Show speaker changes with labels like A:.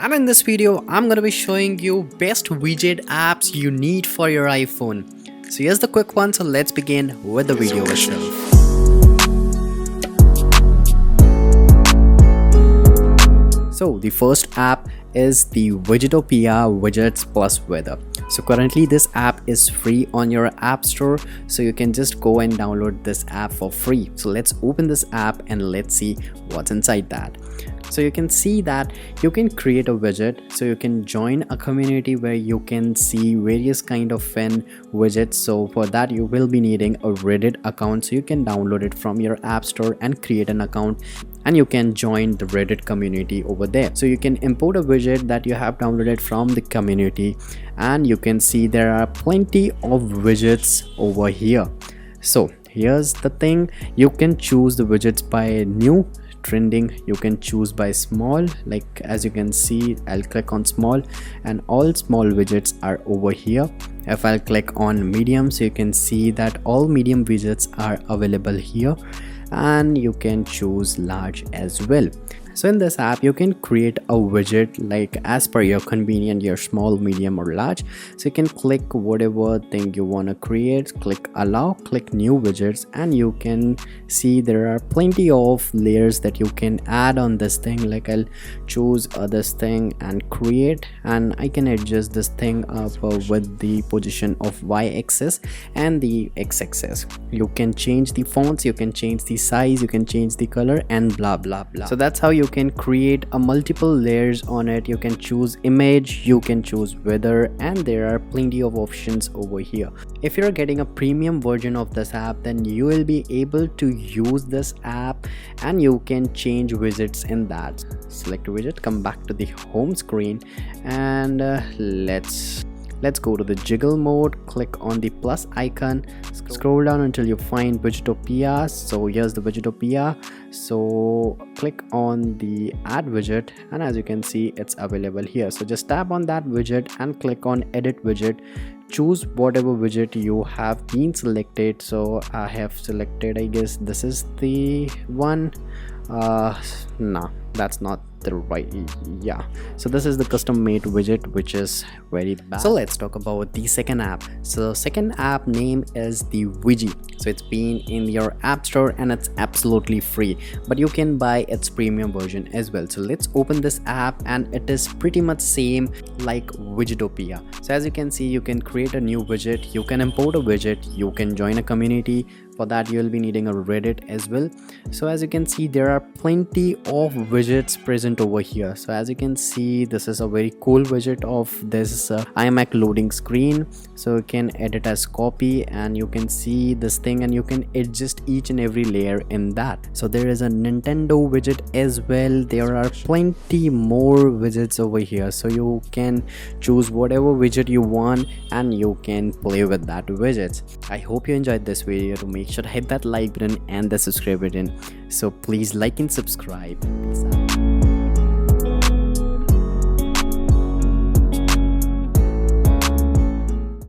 A: And in this video, I'm going to be showing you best widget apps you need for your iPhone. So here's the quick one, so let's begin with the video itself. So the first app is the Widgetopia Widgets plus Weather. So currently this app is free on your app store, so you can just go and download this app for free. So let's open this app and let's see what's inside that. So you can see that you can create a widget, so you can join a community where you can see various kind of fun widgets. So for that you will be needing a Reddit account, so you can download it from your app store and create an account, and you can join the Reddit community over there. So you can import a widget that you have downloaded from the community, and you can see there are plenty of widgets over here. So here's the thing, you can choose the widgets by new, trending, you can choose by small. Like as you can see, I'll click on small and all small widgets are over here. If I'll click on medium, so you can see that all medium widgets are available here, and you can choose large as well. So in this app you can create a widget like as per your convenience, your small, medium or large. So you can click whatever thing you want to create, click allow, click new widgets, and you can see there are plenty of layers that you can add on this thing. Like I'll choose this thing and create, and I can adjust this thing up with the position of y-axis and the x-axis. You can change the fonts, you can change the size, you can change the color, and blah blah blah. So that's how you can create a multiple layers on it. You can choose image, you can choose weather, and there are plenty of options over here. If you're getting a premium version of this app, then you will be able to use this app and you can change widgets in that. Select widget, come back to the home screen, and let's go to the jiggle mode. Click on the plus icon, scroll down until you find Widgetopia. So here's the Widgetopia. So click on the add widget, and as you can see it's available here. So just tap on that widget and click on edit widget. Choose whatever widget you have been selected. So I have selected, I guess this is the one. No, that's not the right, yeah. So this is the custom made widget, which is very bad. So let's talk about the second app. So second app name is the Widget. So it's been in your app store and it's absolutely free, but you can buy its premium version as well. So let's open this app, and it is pretty much same like Widgetopia. So as you can see, you can create a new widget, you can import a widget, you can join a community. For that you will be needing a Reddit as well. So as you can see, there are plenty of widgets present over here. So as you can see, this is a very cool widget of this iMac loading screen. So you can edit as copy, and you can see this thing, and you can adjust each and every layer in that. So there is a Nintendo widget as well. There are plenty more widgets over here, so you can choose whatever widget you want and you can play with that widget. I hope you enjoyed this video. To make sure to hit that like button and the subscribe button. So please like and subscribe. Peace out.